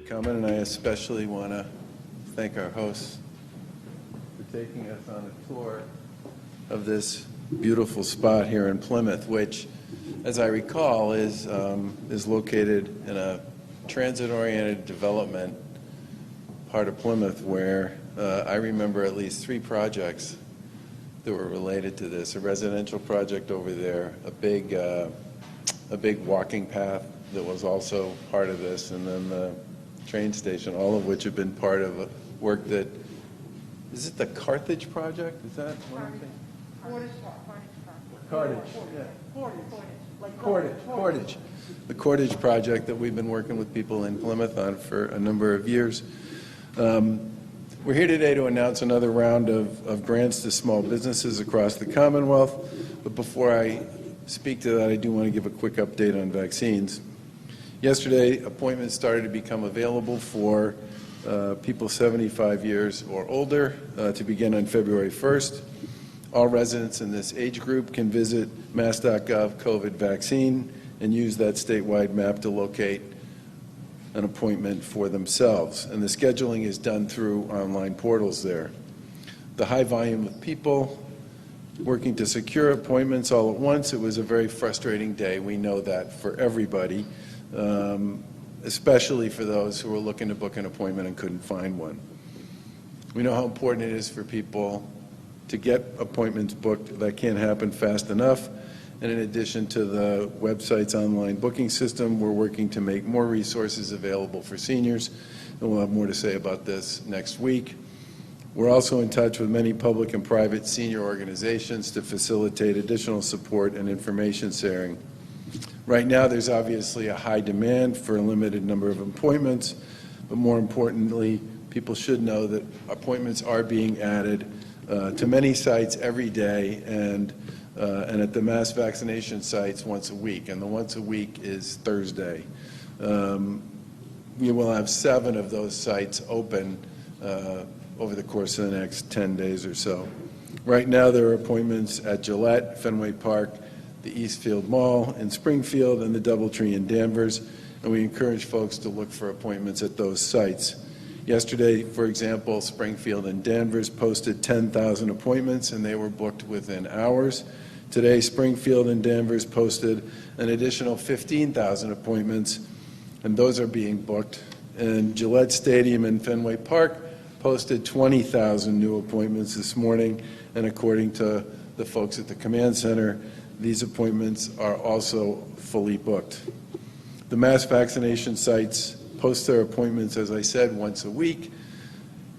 coming, and I especially want to thank our hosts for taking us on a tour of this beautiful spot here in Plymouth, which, as I recall, is located in a transit-oriented development part of Plymouth where I remember at least 3 projects that were related to this. A residential project over there, a big walking path that was also part of this, and then the train station, all of which have been part of work that, is it the Carthage project? Is that one of the things? Cordage. The Cordage project that we've been working with people in Plymouth on for a number of years. We're here today to announce another round of grants to small businesses across the Commonwealth. But before I speak to that, I do want to give a quick update on vaccines. Yesterday, appointments started to become available for people 75 years or older to begin on February 1st. All residents in this age group can visit mass.gov COVID vaccine and use that statewide map to locate an appointment for themselves. And the scheduling is done through online portals there. The high volume of people working to secure appointments all at once, it was a very frustrating day. We know that for everybody, especially for those who were looking to book an appointment and couldn't find one. We know how important it is for people to get appointments booked. That can't happen fast enough. And in addition to the website's online booking system, we're working to make more resources available for seniors, and we'll have more to say about this next week. We're also in touch with many public and private senior organizations to facilitate additional support and information sharing. Right now, there's obviously a high demand for a limited number of appointments, but more importantly, people should know that appointments are being added to many sites every day and at the mass vaccination sites once a week, and the once a week is Thursday. We will have 7 of those sites open over the course of the next 10 days or so. Right now there are appointments at Gillette, Fenway Park, the Eastfield Mall in Springfield, and the Doubletree in Danvers, and we encourage folks to look for appointments at those sites. Yesterday, for example, Springfield and Danvers posted 10,000 appointments, and they were booked within hours. Today, Springfield and Danvers posted an additional 15,000 appointments, and those are being booked. And Gillette Stadium and Fenway Park posted 20,000 new appointments this morning, and according to the folks at the command center, these appointments are also fully booked. The mass vaccination sites post their appointments, as I said, once a week,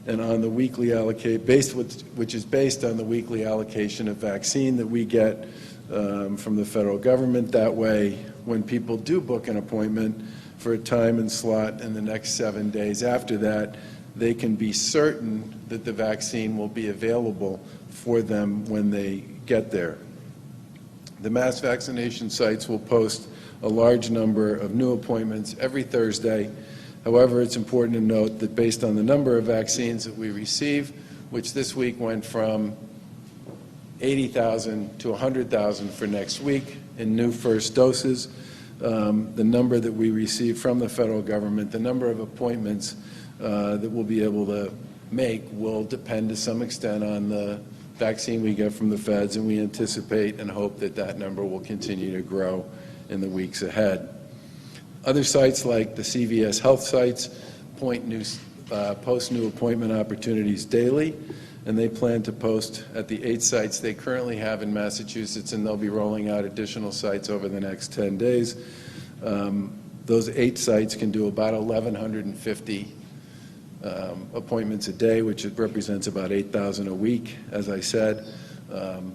and on the weekly which is based on the weekly allocation of vaccine that we get from the federal government. That way, when people do book an appointment for a time and slot in the next 7 days after that, they can be certain that the vaccine will be available for them when they get there. The mass vaccination sites will post a large number of new appointments every Thursday. However, it's important to note that based on the number of vaccines that we receive, which this week went from 80,000 to 100,000 for next week in new first doses, the number that we receive from the federal government, the number of appointments that we'll be able to make will depend to some extent on the vaccine we get from the feds, and we anticipate and hope that that number will continue to grow in the weeks ahead. Other sites like the CVS Health sites post new appointment opportunities daily, and they plan to post at the 8 sites they currently have in Massachusetts, and they'll be rolling out additional sites over the next 10 days. Those 8 sites can do about 1,150 appointments a day, which represents about 8,000 a week, as I said.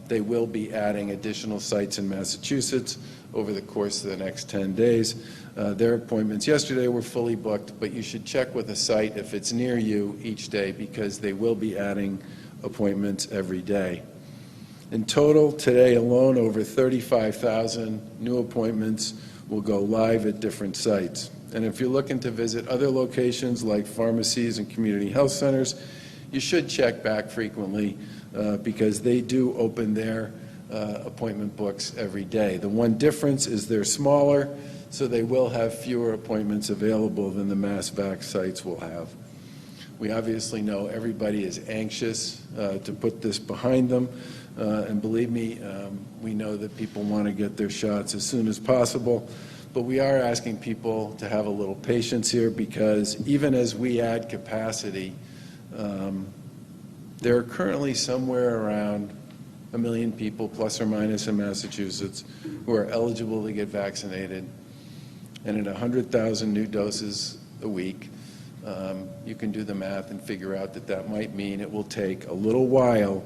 They will be adding additional sites in Massachusetts over the course of the next 10 days. Their appointments yesterday were fully booked, but you should check with a site if it's near you each day because they will be adding appointments every day. In total, today alone, over 35,000 new appointments will go live at different sites. And if you're looking to visit other locations like pharmacies and community health centers, you should check back frequently because they do open their appointment books every day. The one difference is they're smaller. so they will have fewer appointments available than the mass vac sites will have. We obviously know everybody is anxious to put this behind them, and believe me, we know that people want to get their shots as soon as possible, but we are asking people to have a little patience here, because even as we add capacity, there are currently somewhere around 1 million people, plus or minus, in Massachusetts who are eligible to get vaccinated. And at 100,000 new doses a week, you can do the math and figure out that that might mean it will take a little while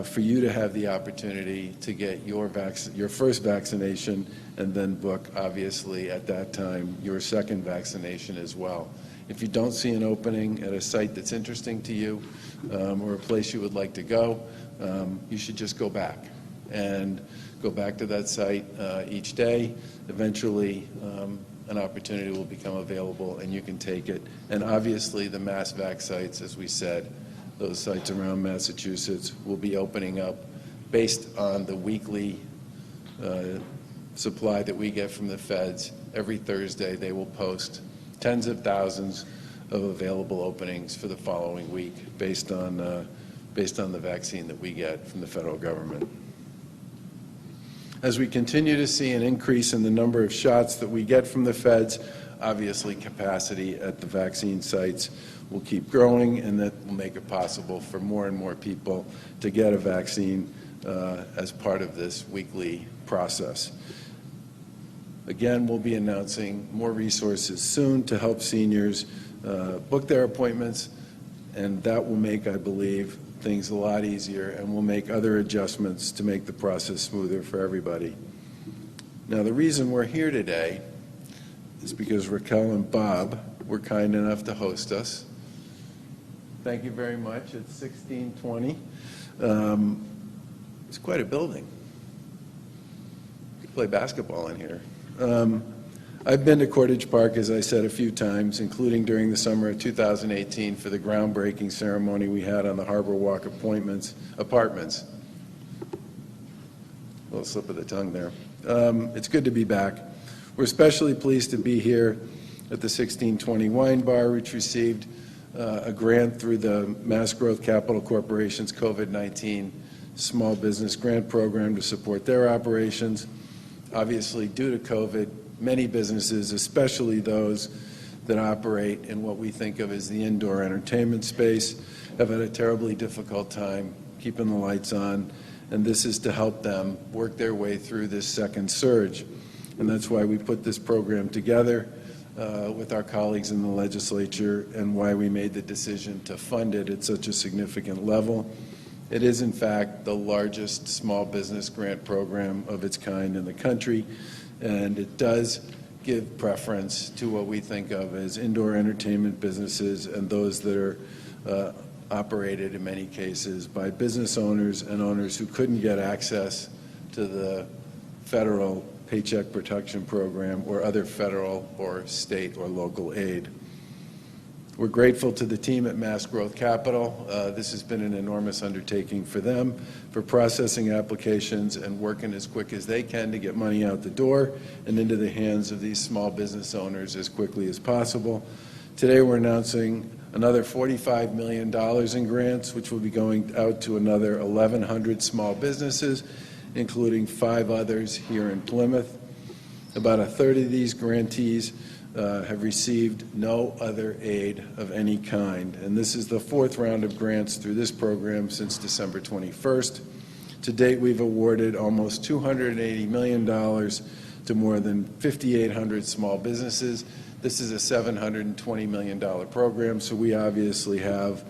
for you to have the opportunity to get your first vaccination, and then book, obviously, at that time, your second vaccination as well. If you don't see an opening at a site that's interesting to you, or a place you would like to go, you should just go back and go back to that site each day. Eventually, an opportunity will become available and you can take it. And obviously, the mass vac sites, as we said, those sites around Massachusetts will be opening up based on the weekly supply that we get from the feds. Every Thursday, they will post tens of thousands of available openings for the following week based on the vaccine that we get from the federal government. As we continue to see an increase in the number of shots that we get from the feds, obviously capacity at the vaccine sites will keep growing, and that will make it possible for more and more people to get a vaccine as part of this weekly process. Again, we'll be announcing more resources soon to help seniors book their appointments, and that will make, I believe, things a lot easier, and we'll make other adjustments to make the process smoother for everybody. Now, the reason we're here today is because Raquel and Bob were kind enough to host us. Thank you very much. It's 1620. It's quite a building. You could play basketball in here. I've been to Cordage Park, as I said, a few times, including during the summer of 2018 for the groundbreaking ceremony we had on the Harbor Walk Apartments. A little slip of the tongue there. It's good to be back. We're especially pleased to be here at the 1620 Wine Bar, which received a grant through the Mass Growth Capital Corporation's COVID-19 Small Business Grant Program to support their operations. Obviously, due to COVID, many businesses, especially those that operate in what we think of as the indoor entertainment space, have had a terribly difficult time keeping the lights on, and this is to help them work their way through this second surge. And that's why we put this program together with our colleagues in the legislature, and why we made the decision to fund it at such a significant level. It is, in fact, the largest small business grant program of its kind in the country, and it does give preference to what we think of as indoor entertainment businesses, and those that are operated in many cases by business owners and owners who couldn't get access to the federal Paycheck Protection Program or other federal or state or local aid. We're grateful to the team at Mass Growth Capital. This has been an enormous undertaking for them, for processing applications and working as quick as they can to get money out the door and into the hands of these small business owners as quickly as possible. Today we're announcing another $45 million in grants, which will be going out to another 1,100 small businesses, including 5 others here in Plymouth. About a third of these grantees have received no other aid of any kind. And this is the 4th round of grants through this program since December 21st. To date, we've awarded almost $280 million to more than 5,800 small businesses. This is a $720 million program, so we obviously have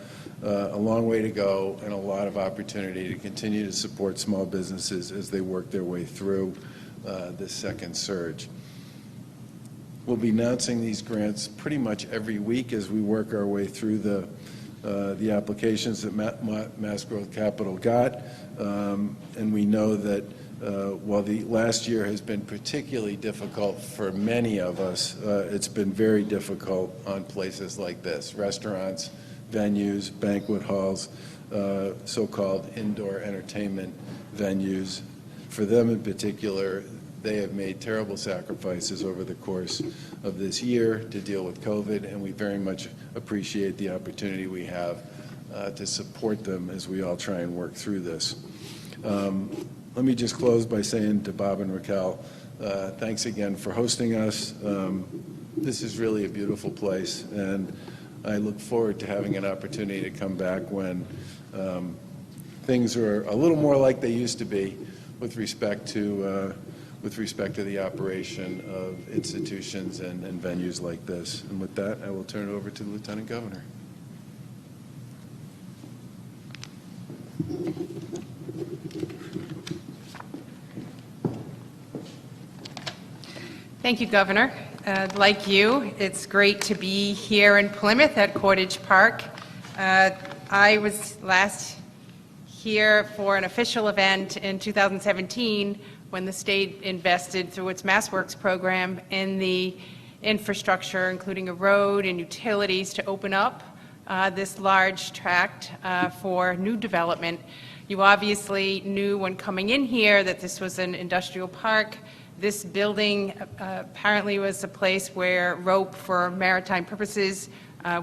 a long way to go and a lot of opportunity to continue to support small businesses as they work their way through this second surge. We'll be announcing these grants pretty much every week as we work our way through the applications that Mass Growth Capital got. And we know that while the last year has been particularly difficult for many of us, it's been very difficult on places like this: restaurants, venues, banquet halls, so-called indoor entertainment venues. For them in particular, They have made terrible sacrifices over the course of this year to deal with COVID, and we very much appreciate the opportunity we have to support them as we all try and work through this. Let me just close by saying to Bob and Raquel, thanks again for hosting us. This is really a beautiful place, and I look forward to having an opportunity to come back when things are a little more like they used to be with respect to the operation of institutions and venues like this. And with that, I will turn it over to the Lieutenant Governor. Thank you, Governor. Like you, it's great to be here in Plymouth at Cottage Park. I was last here for an official event in 2017 when the state invested through its MassWorks program in the infrastructure, including a road and utilities, to open up this large tract for new development. You obviously knew when coming in here that this was an industrial park. This building apparently was a place where rope for maritime purposes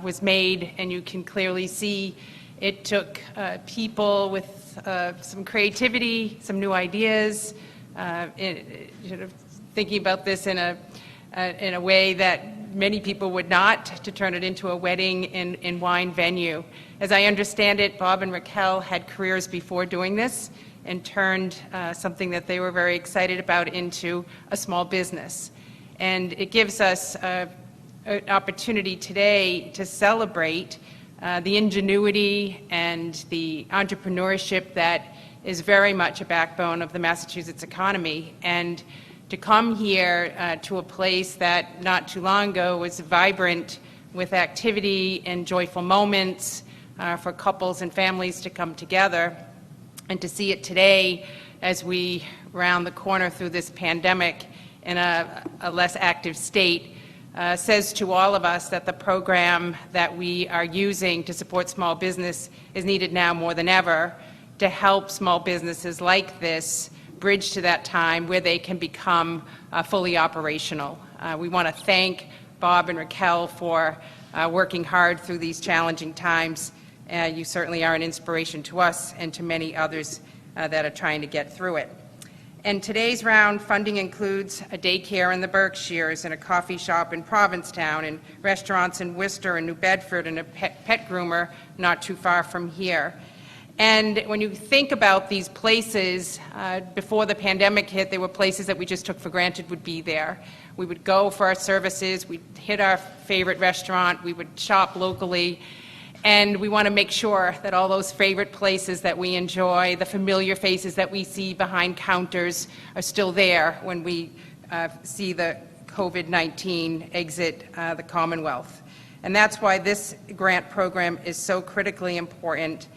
was made, and you can clearly see it took people with some creativity, some new ideas, thinking about this in a way that many people would not, to turn it into a wedding and wine venue. As I understand it, Bob and Raquel had careers before doing this and turned something that they were very excited about into a small business. And it gives us an opportunity today to celebrate the ingenuity and the entrepreneurship that is very much a backbone of the Massachusetts economy. And to come here to a place that not too long ago was vibrant with activity and joyful moments for couples and families to come together, and to see it today as we round the corner through this pandemic in a less active state, says to all of us that the program that we are using to support small business is needed now more than ever to help small businesses like this bridge to that time where they can become fully operational. We want to thank Bob and Raquel for working hard through these challenging times. You certainly are an inspiration to us and to many others that are trying to get through it. And today's round funding includes a daycare in the Berkshires and a coffee shop in Provincetown and restaurants in Worcester and New Bedford and a pet groomer not too far from here. And when you think about these places, before the pandemic hit, they were places that we just took for granted would be there. We would go for our services, we'd hit our favorite restaurant, we would shop locally, and we want to make sure that all those favorite places that we enjoy, the familiar faces that we see behind counters, are still there when we see the COVID-19 exit the Commonwealth. And that's why this grant program is so critically important.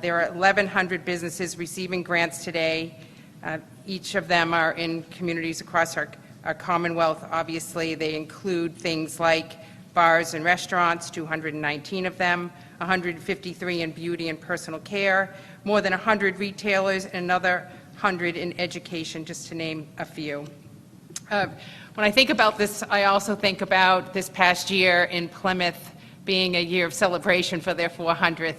There are 1,100 businesses receiving grants today. Each of them are in communities across our Commonwealth. Obviously, they include things like bars and restaurants, 219 of them, 153 in beauty and personal care, more than 100 retailers, and another 100 in education, just to name a few. When I think about this, I also think about this past year in Plymouth being a year of celebration for their 400th.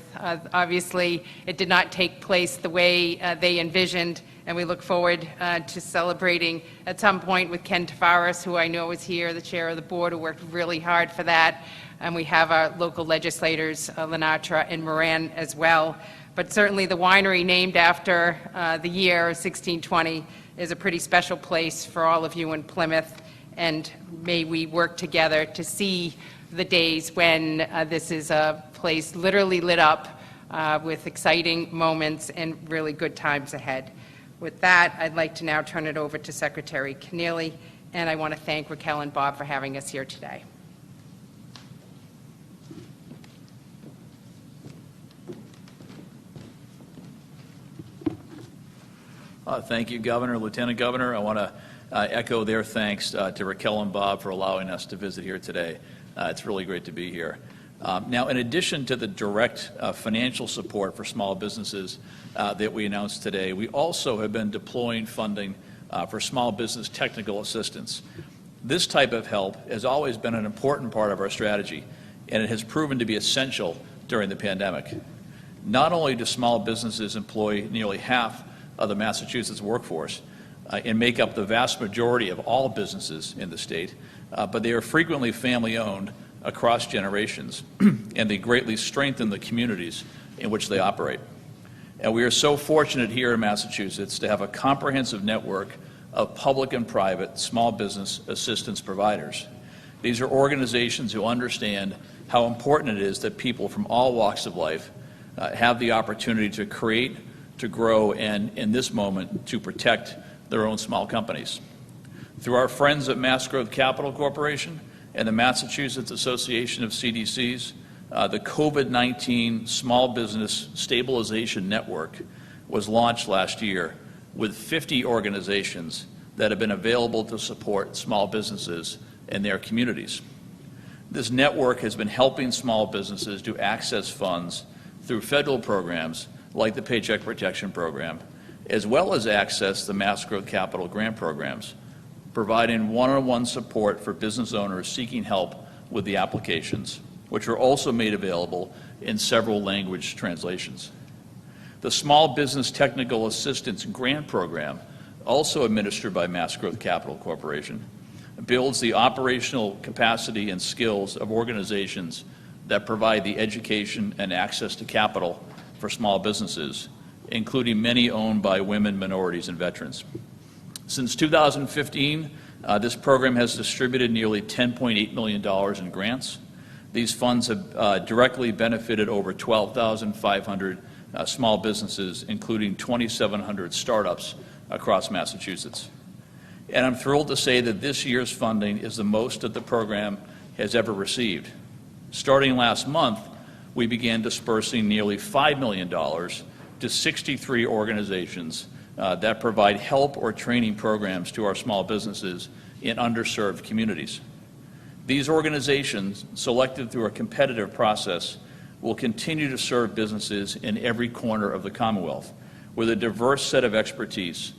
Obviously, it did not take place the way they envisioned, and we look forward to celebrating at some point with Ken Tavares, who I know is here, the chair of the board, who worked really hard for that. And we have our local legislators, Lenatra and Moran, as well. But certainly the winery named after the year 1620 is a pretty special place for all of you in Plymouth, and may we work together to see the days when this is a place literally lit up with exciting moments and really good times ahead. With that, I'd like to now turn it over to Secretary Keneally, and I want to thank Raquel and Bob for having us here today. Thank you, Governor, Lieutenant Governor. I want to echo their thanks to Raquel and Bob for allowing us to visit here today. It's really great to be here. Now, in addition to the direct financial support for small businesses that we announced today, we also have been deploying funding for small business technical assistance. This type of help has always been an important part of our strategy, and it has proven to be essential during the pandemic. Not only do small businesses employ nearly half of the Massachusetts workforce and make up the vast majority of all businesses in the state, but they are frequently family-owned across generations, and they greatly strengthen the communities in which they operate. And we are so fortunate here in Massachusetts to have a comprehensive network of public and private small business assistance providers. These are organizations who understand how important it is that people from all walks of life have the opportunity to create, to grow, and in this moment, to protect their own small companies. Through our friends at Mass Growth Capital Corporation and the Massachusetts Association of CDCs, the COVID-19 Small Business Stabilization Network was launched last year with 50 organizations that have been available to support small businesses in their communities. This network has been helping small businesses to access funds through federal programs like the Paycheck Protection Program, as well as access the Mass Growth Capital grant programs, providing one-on-one support for business owners seeking help with the applications, which are also made available in several language translations. The Small Business Technical Assistance Grant Program, also administered by Mass Growth Capital Corporation, builds the operational capacity and skills of organizations that provide the education and access to capital for small businesses, including many owned by women, minorities, and veterans. Since 2015, this program has distributed nearly $10.8 million in grants. These funds have directly benefited over 12,500 small businesses, including 2,700 startups across Massachusetts. And I'm thrilled to say that this year's funding is the most that the program has ever received. Starting last month, we began dispersing nearly $5 million to 63 organizations that provide help or training programs to our small businesses in underserved communities. These organizations, selected through a competitive process, will continue to serve businesses in every corner of the Commonwealth with a diverse set of expertise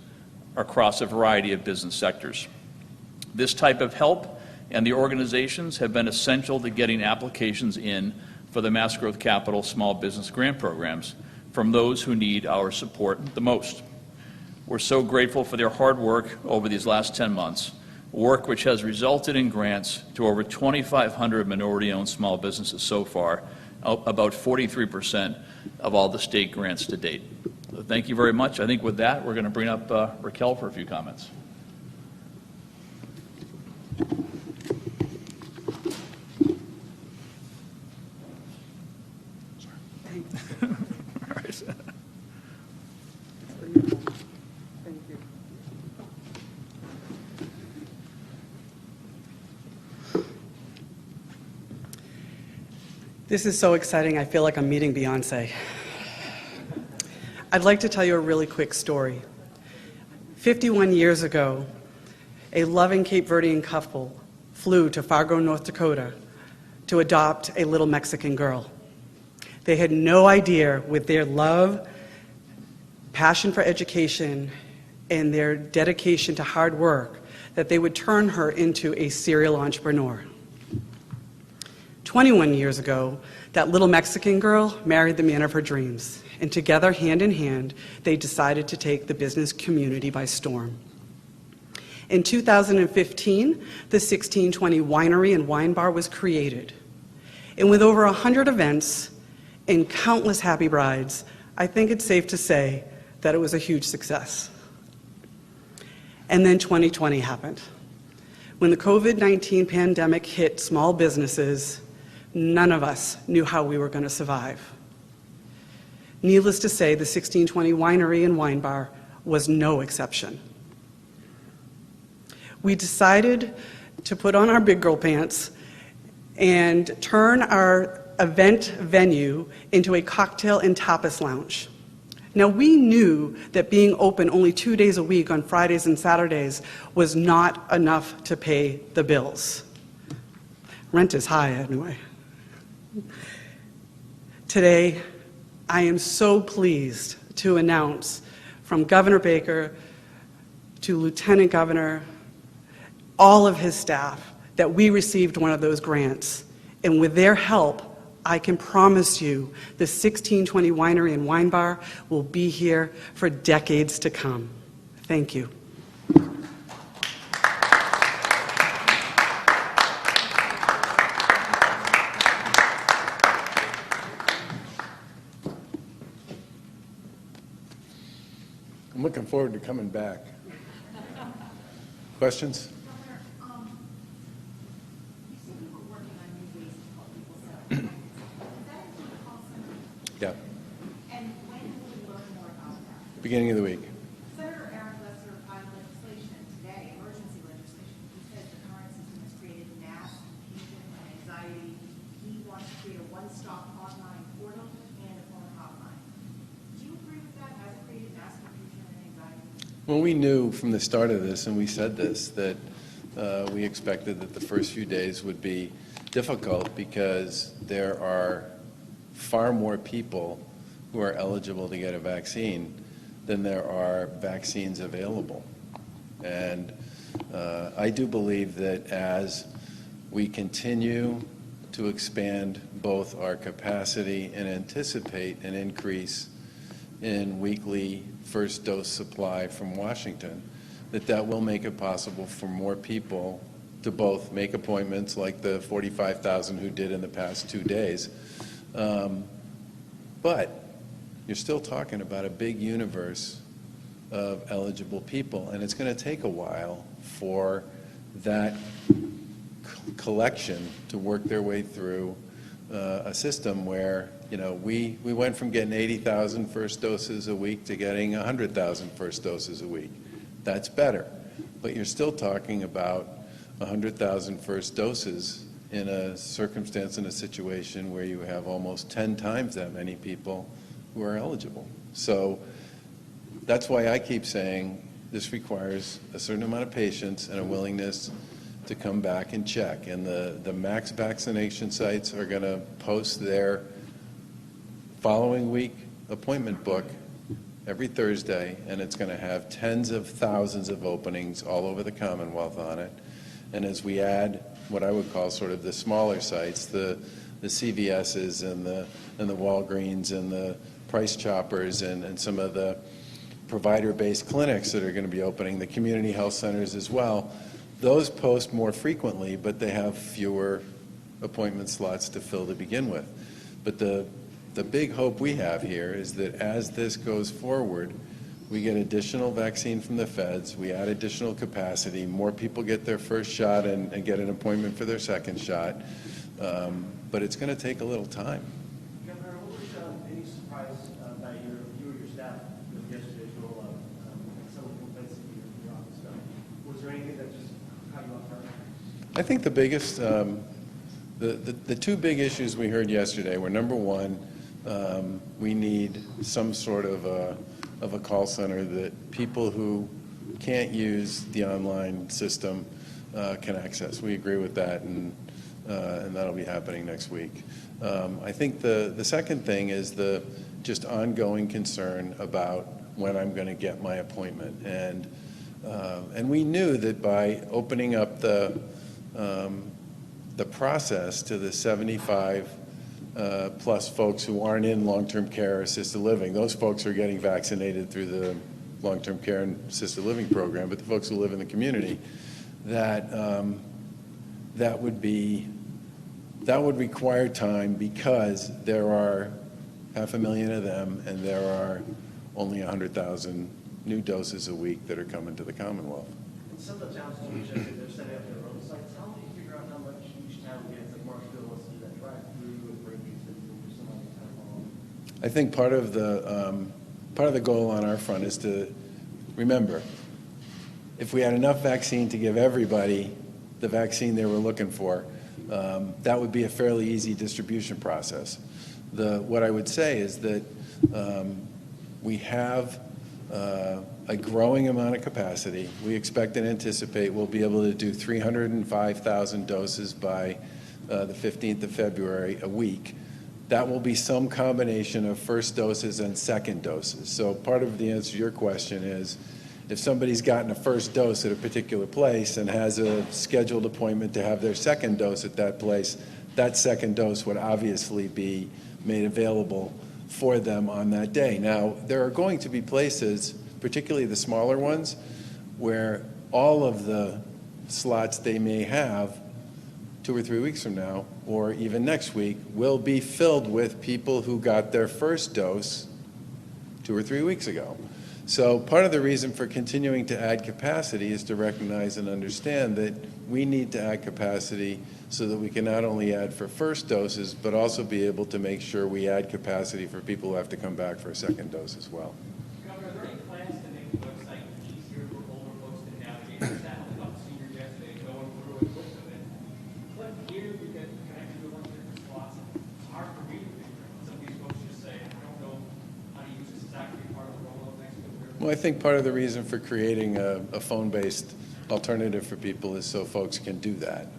across a variety of business sectors. This type of help and the organizations have been essential to getting applications in for the Mass Growth Capital Small Business Grant Programs from those who need our support the most. We're so grateful for their hard work over these last 10 months, work which has resulted in grants to over 2,500 minority-owned small businesses so far, about 43% of all the state grants to date. So thank you very much. I think with that, we're going to bring up Raquel for a few comments. This is so exciting, I feel like I'm meeting Beyonce. I'd like to tell you a really quick story. 51 years ago, a loving Cape Verdean couple flew to Fargo, North Dakota to adopt a little Mexican girl. They had no idea, with their love, passion for education, and their dedication to hard work, that they would turn her into a serial entrepreneur. 21 years ago, that little Mexican girl married the man of her dreams, and together, hand in hand, they decided to take the business community by storm. In 2015, the 1620 Winery and Wine Bar was created, and with over 100 events and countless happy brides, I think it's safe to say that it was a huge success. And then 2020 happened. When the COVID-19 pandemic hit small businesses, none of us knew how we were going to survive. Needless to say, the 1620 Winery and Wine Bar was no exception. We decided to put on our big girl pants and turn our event venue into a cocktail and tapas lounge. Now, we knew that being open only 2 days a week on Fridays and Saturdays was not enough to pay the bills. Rent is high, anyway. Today, I am so pleased to announce from Governor Baker to Lieutenant Governor, all of his staff, that we received one of those grants. And with their help, I can promise you the 1620 Winery and Wine Bar will be here for decades to come. Thank you. I'm looking forward to coming back. Questions? Yeah. And when will we learn more about that? Beginning of the week. Senator Aaron Lesser filed legislation today, emergency legislation. He says the current system has created mass confusion and anxiety. He wants to create a one-stop online portal and a phone hotline. Do you agree with that? Has it created mass confusion and anxiety? Well, we knew from the start of this, and we said this, that we expected that the first few days would be difficult because there are far more people who are eligible to get a vaccine than there are vaccines available. And I do believe that as we continue to expand both our capacity and anticipate an increase in weekly first dose supply from Washington, that will make it possible for more people to both make appointments like the 45,000 who did in the past 2 days. But you're still talking about a big universe of eligible people, and it's going to take a while for that collection to work their way through a system where, we went from getting 80,000 first doses a week to getting 100,000 first doses a week. That's better. But you're still talking about 100,000 first doses in a circumstance, in a situation where you have almost 10 times that many people who are eligible. So that's why I keep saying this requires a certain amount of patience and a willingness to come back and check. And the max vaccination sites are going to post their following week appointment book every Thursday, and it's going to have tens of thousands of openings all over the Commonwealth on it. And as we add what I would call sort of the smaller sites, the CVS's and the Walgreens and the Price Choppers and some of the provider-based clinics that are going to be opening, the community health centers as well, those post more frequently, but they have fewer appointment slots to fill to begin with. But the big hope we have here is that as this goes forward, we get additional vaccine from the feds, we add additional capacity, more people get their first shot and get an appointment for their second shot, but it's going to take a little time. Governor, what was any surprise by you or your staff with yesterday's rollout, some of the complaints that your office got? Was there anything that just caught you off guard? I think the biggest, the two big issues we heard yesterday were, number one, we need some sort of a call center that people who can't use the online system can access. We agree with that, and that'll be happening next week. I think the second thing is the just ongoing concern about when I'm going to get my appointment. And we knew that by opening up the process to the 75 plus folks who aren't in long-term care or assisted living. Those folks are getting vaccinated through the long-term care and assisted living program, but the folks who live in the community, that would require time because there are 500,000 of them and there are only 100,000 new doses a week that are coming to the Commonwealth. And some of the towns do check that they're setting up their own sites. How do you figure out how much each town gets? Like Marshville wants to do that drive-through and bring these and do some other town hall. I think part of the goal on our front is to remember, if we had enough vaccine to give everybody the vaccine they were looking for, that would be a fairly easy distribution process. What I would say is that we have a growing amount of capacity. We expect and anticipate we'll be able to do 305,000 doses by the 15th of February a week. That will be some combination of first doses and second doses. So part of the answer to your question is, If somebody's gotten a first dose at a particular place and has a scheduled appointment to have their second dose at that place, that second dose would obviously be made available for them on that day. Now, there are going to be places, particularly the smaller ones, where all of the slots they may have 2 or 3 weeks from now, or even next week, will be filled with people who got their first dose 2 or 3 weeks ago. So part of the reason for continuing to add capacity is to recognize and understand that we need to add capacity so that we can not only add for first doses, but also be able to make sure we add capacity for people who have to come back for a second dose as well. Governor, are there any plans to make the website easier for older folks to navigate? I sat with a couple seniors yesterday going through and clicked on it. Click here, you get connected to a bunch of different slots. It's hard for me to figure out. Some of these folks just say, I don't know how to use this. It's actually part of the rollout next to it. Well, I think part of the reason for creating a phone-based alternative for people is so folks can do that.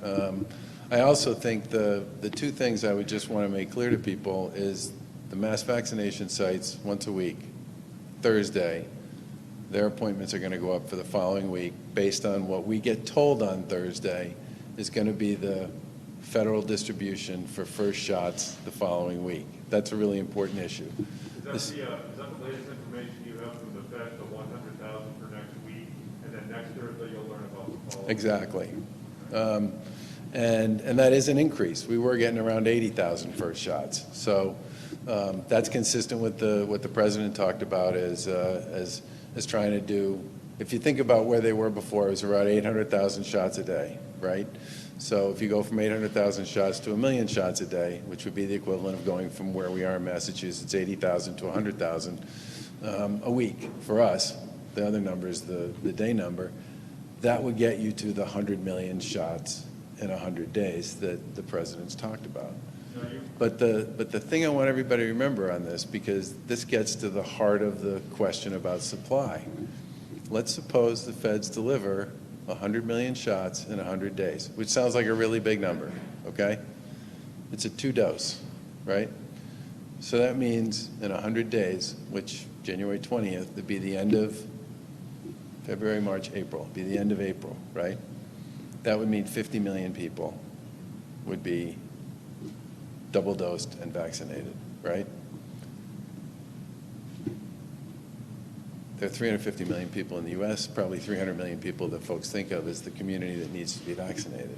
I also think the two things I would just want to make clear to people is the mass vaccination sites once a week, Thursday, their appointments are going to go up for the following week based on what we get told on Thursday is going to be the federal distribution for first shots the following week. That's a really important issue. Is that the latest information you have from the Fed, the 100,000 for next week, and then next Thursday you'll learn about the follow-up? Exactly. And that is an increase. We were getting around 80,000 first shots. So that's consistent with what the president talked about as trying to do. If you think about where they were before, it was around 800,000 shots a day, right? So if you go from 800,000 shots to 1 million shots a day, which would be the equivalent of going from where we are in Massachusetts, 80,000 to 100,000 a week for us, the other number is the day number, that would get you to the 100 million shots in 100 days that the president's talked about. But the thing I want everybody to remember on this, because this gets to the heart of the question about supply. Let's suppose the feds deliver 100 million shots in 100 days, which sounds like a really big number, okay? It's a 2-dose, right? So that means in 100 days, which January 20th would be the end of February, March, April, be the end of April, right? That would mean 50 million people would be double-dosed and vaccinated, right? There are 350 million people in the U.S., probably 300 million people that folks think of as the community that needs to be vaccinated.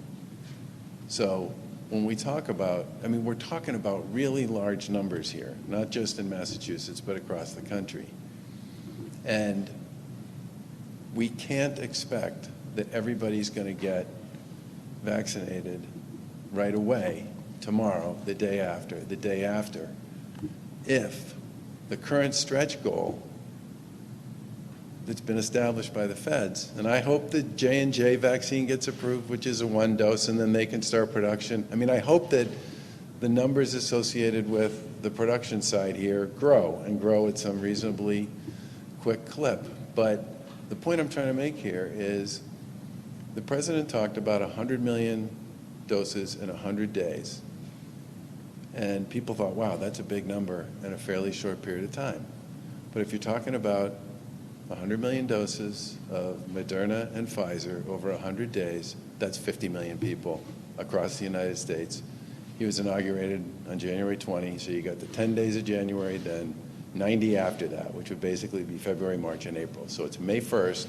So when we talk about, I mean, we're talking about really large numbers here, not just in Massachusetts, but across the country. And we can't expect that everybody's going to get vaccinated right away, tomorrow, the day after, if the current stretch goal that's been established by the feds, and I hope the J&J vaccine gets approved, which is a 1-dose, and then they can start production. I mean, I hope that the numbers associated with the production side here grow, and grow at some reasonably quick clip. But the point I'm trying to make here is the president talked about 100 million doses in 100 days. And people thought, wow, that's a big number in a fairly short period of time. But if you're talking about 100 million doses of Moderna and Pfizer over 100 days, that's 50 million people across the United States. He was inaugurated on January 20, so you got the 10 days of January, then 90 after that, which would basically be February, March, and April. So it's May 1st,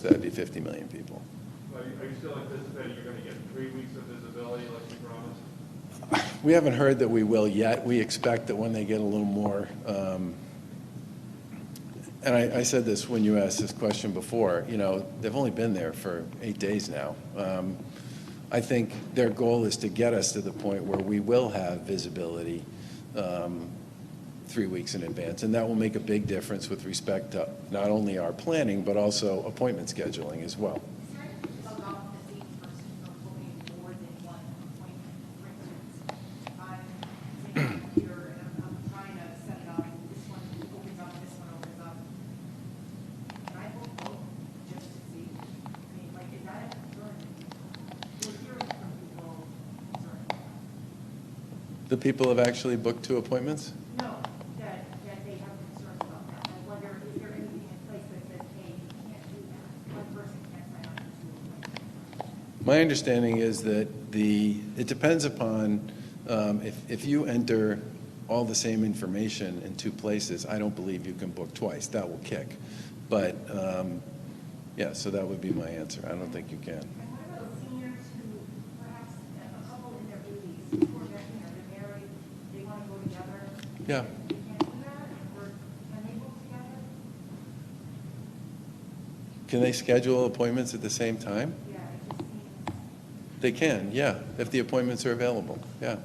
that'd be 50 million people. Are you still anticipating you're going to get 3 weeks of visibility like you promised? We haven't heard that we will yet. We expect that when they get a little more, and I said this when you asked this question before, you know, they've only been there for 8 days now. I think their goal is to get us to the point where we will have visibility 3 weeks in advance, and that will make a big difference with respect to not only our planning, but also appointment scheduling as well. Is there anything about the date person from booking more than one appointment? For instance, I'm sitting here and I'm trying to set it up, this one opens up, this one opens up. Can I book both just to see? I mean, like, is that a concern? We're hearing from people concerned about that. The people have actually booked 2 appointments? No, that they have concerns about that. I wonder, is there anything in place that My understanding is that it depends upon, if you enter all the same information in two places, I don't believe you can book twice. That will kick. But, yeah, so that would be my answer. I don't think you can. And what about seniors who perhaps have a couple in their 80s, or that, they're married, they want to go together? Yeah. They can't do that, or can they book together? Can they schedule appointments at the same time? Yeah, it just seems. They can, yeah, if the appointments are available, yeah.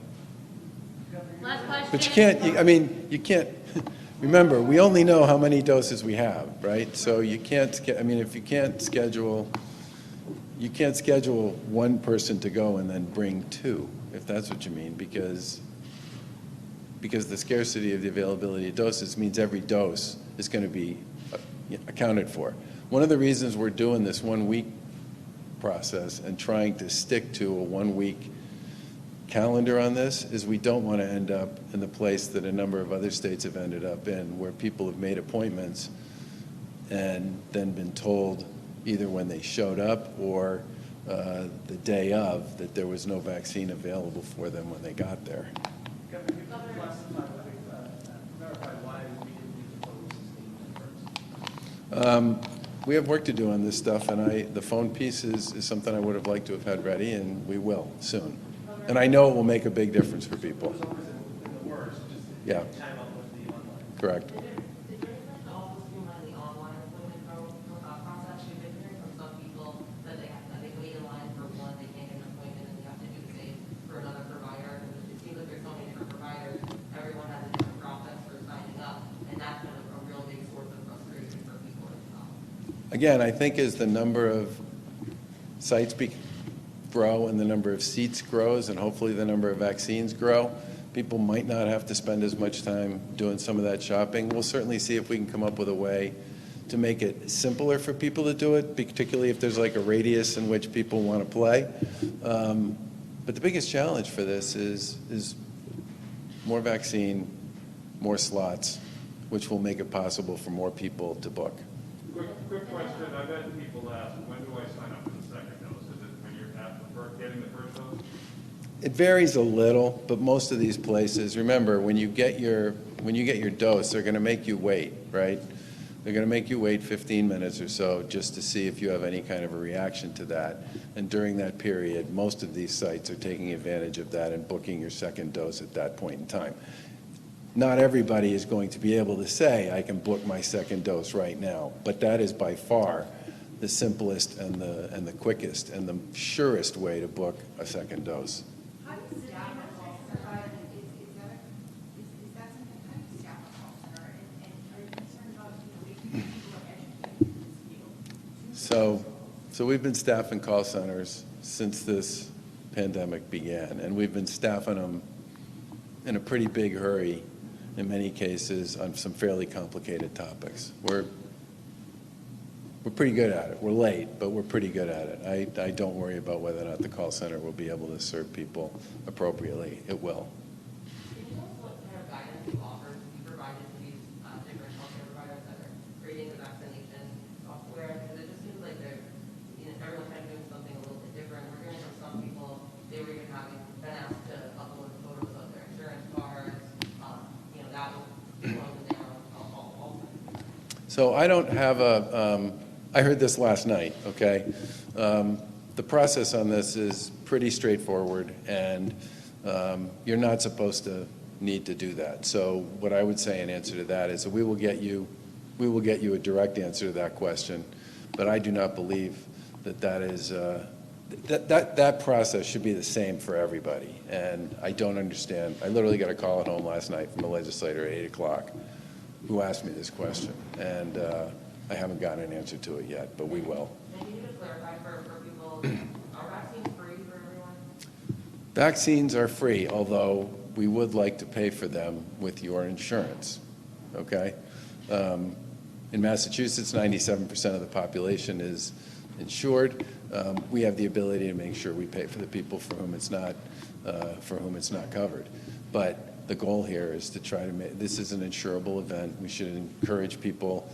Last question. But you can't, you can't, remember, we only know how many doses we have, right? So you can't, if you can't schedule one person to go and then bring two, if that's what you mean, because the scarcity of the availability of doses means every dose is going to be accounted for. One of the reasons we're doing this 1 week process and trying to stick to a 1 week calendar on this is we don't want to end up in the place that a number of other states have ended up in, where people have made appointments and then been told either when they showed up or the day of that there was no vaccine available for them when they got there. Governor, can you clarify why we didn't use the phone system at first? We have work to do on this stuff, and the phone piece is something I would have liked to have had ready, and we will soon. And I know it will make a big difference for people. It was always in the works, just Yeah. time out with the online. Correct. Did your plan to also streamline the online appointment process? We've been hearing from some people that they wait in line for one, they can't get an appointment, and they have to do the same for another provider. It seems like there's so many different providers, everyone has a different process for signing up, and that's been a real big source of frustration for people as well. Again, I think as the number of sites grow and the number of seats grows and hopefully the number of vaccines grow, people might not have to spend as much time doing some of that shopping. We'll certainly see if we can come up with a way to make it simpler for people to do it, particularly if there's like a radius in which people want to play. But the biggest challenge for this is more vaccine, more slots, which will make it possible for more people to book. Quick question. I've had people ask, when do I sign up for the second dose? Is it when you're getting the first dose? It varies a little, but most of these places, remember, when you get your dose, they're going to make you wait, right? They're going to make you wait 15 minutes or so just to see if you have any kind of a reaction to that. And during that period, most of these sites are taking advantage of that and booking your second dose at that point in time. Not everybody is going to be able to say, I can book my second dose right now, but that is by far the simplest and the quickest and the surest way to book a second dose. How do you staff a call center? Is that something, how do you staff a call center? And are you concerned about, making people are educated in this field? So we've been staffing call centers since this pandemic began, and we've been staffing them in a pretty big hurry in many cases on some fairly complicated topics. We're pretty good at it. We're late, but we're pretty good at it. I don't worry about whether or not the call center will be able to serve people appropriately. It will. Can you tell us what kind of guidance you offer to be provided to these different healthcare providers that are creating the vaccination software? Because it just seems like they're, everyone's kind of doing something a little bit different. We're hearing from some people, they were even been asked to upload photos of their insurance cards. That was slowing them down also. So I don't have I heard this last night, okay? The process on this is pretty straightforward, and you're not supposed to need to do that. So what I would say in answer to that is that we will get you a direct answer to that question, but I do not believe that is that process should be the same for everybody. And I don't understand. I literally got a call at home last night from a legislator at 8 o'clock who asked me this question, and I haven't gotten an answer to it yet, but we will. And can you just clarify for people, are vaccines free for everyone? Vaccines are free, although we would like to pay for them with your insurance, okay? In Massachusetts, 97% of the population is insured. We have the ability to make sure we pay for the people for whom it's not covered. But the goal here is to try to make this is an insurable event. We should encourage people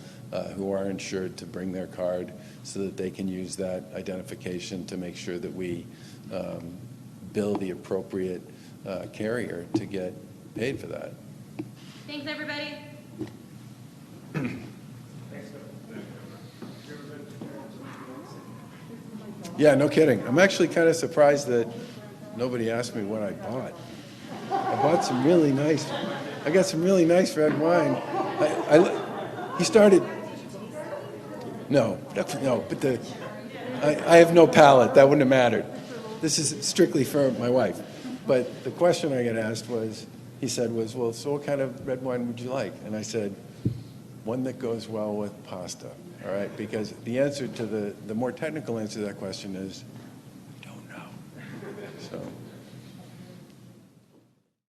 who are insured to bring their card so that they can use that identification to make sure that we bill the appropriate carrier to get paid for that. Thanks, everybody. Yeah, no kidding. I'm actually kind of surprised that nobody asked me what I bought. I bought some really nice, I got some really nice red wine. He started, no, but I have no palate. That wouldn't have mattered. This is strictly for my wife. But the question I got asked was, he said was, well, so what kind of red wine would you like? And I said, one that goes well with pasta, all right? Because the answer to the more technical answer to that question is